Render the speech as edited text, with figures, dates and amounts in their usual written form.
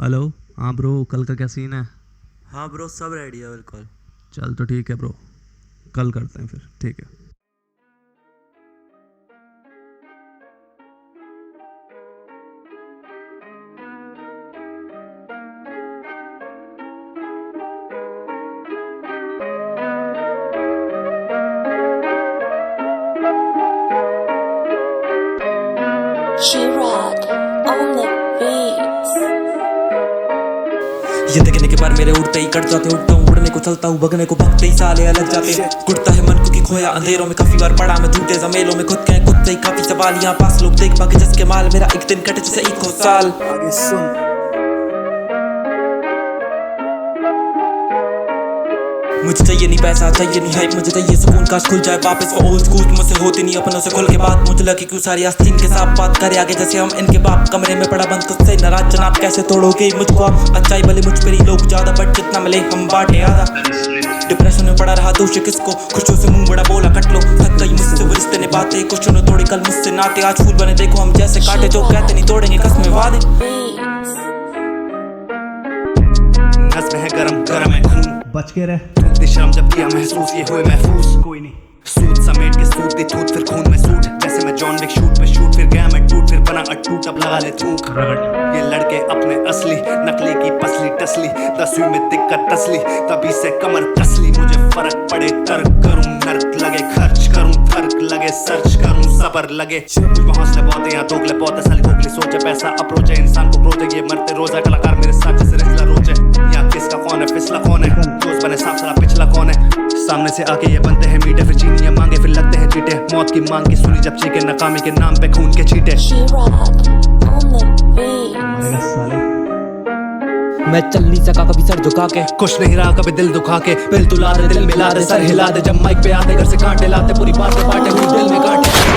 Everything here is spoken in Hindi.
हेलो। हाँ ब्रो, कल का क्या सीन है? हाँ ब्रो, सब रेडी है बिल्कुल। चल तो ठीक है ब्रो, कल करते हैं फिर। ठीक है। Chirag on the beats. ये देखने के बाद मेरे उड़ते ही कट जाते, उठता हूँ उड़ने को चलता हूँ, भगने को भगते ही साले अलग जाते। गुड़ता है मन को कि खोया अंधेरों में, काफी बार पड़ा मैं झूठे जमेलों में, खुद के खुद से ही काफी सवालियां पास लोग देख पाके जिसके माल मेरा एक दिन कटे जैसे 1 साल। आगे सुन, मुझे चाहिए नहीं पैसा, चाहिए नहीं हाइप, मुझे चाहिए सुकून, काश खुल जाए वापस वो ओल्ड स्कूल। मुझसे होती नहीं अपनों से खुल के बात, मुझे लगे क्यों सारी आस्तीन के साथ बात करे आगे जैसे हम इनके बाप। कमरे में पड़ा बंद तुझसे नाराज जनाब, कैसे तोड़ोगे मुझको आप? अच्छाई भले मुझ पर ही लोग ज्यादा, बट जितना मिले हम बांटे आधा। डिप्रेशन में पड़ा रहा दोष किसको, खुशियों से मुंह बड़ा बोला कट लो। थक गई मुझसे वो रिश्ते निभाते, कुछ ने तोड़े कल मुझसे नाते, आज फूल बने देखो हम जैसे काटे, जो कहते नहीं तोड़ेंगे कसमें वादे। नस में है गरम गरम है खून, बच के रह। थूकती शर्म जब किया महसूस, ये हुए महफूज कोई नहीं। सूट समेट के सूट दी थूत, फिर खून में सूट, जैसे मैं जॉन विक शूट पे शूट, फिर गया मैं टूट, फिर बना अटूट, अब लगा ले थूक। ये लड़के अपने असली, नकली की पसली टसली, 10वीं में दिक्कत तसली, तभी से कमर कसली। मुझे फर्क पड़े तर्क करूं, नर्क लगे खर्च करूं, फर्क लगे सर्च करूं, सबर लगे। कुछ में हौसले बहुत है, यहाँ दोगले बहुत है, साली दोगली सोचे, पैसा अप्रोच है, इंसान को क्रोध है, ये मरते रोजा कलाकार मेरे साथ जैसे रेसलर रोचे। यहाँ किसका कौन है, फिसला कौन है, दोस्त बने सांप साला पिछला कौन है। सामने से आके ये बनते हैं मीठे, फिर चीनियां मांगे, फिर लगते हैं चीटे। मौत की मांग की सुनी जब चीखे, नाकामी के नाम पे खून के छींटे। Chirag on the beats. मैं चल नहीं सका कभी सर झुका के, कुछ नहीं रहा कभी दिल दुखा के, दिल तुला दे, दिल मिला दे, सर हिला दे, जब माइक पे आते घर से कांटे लाते, पूरी बातें बांटे हुई दिल में कांटे।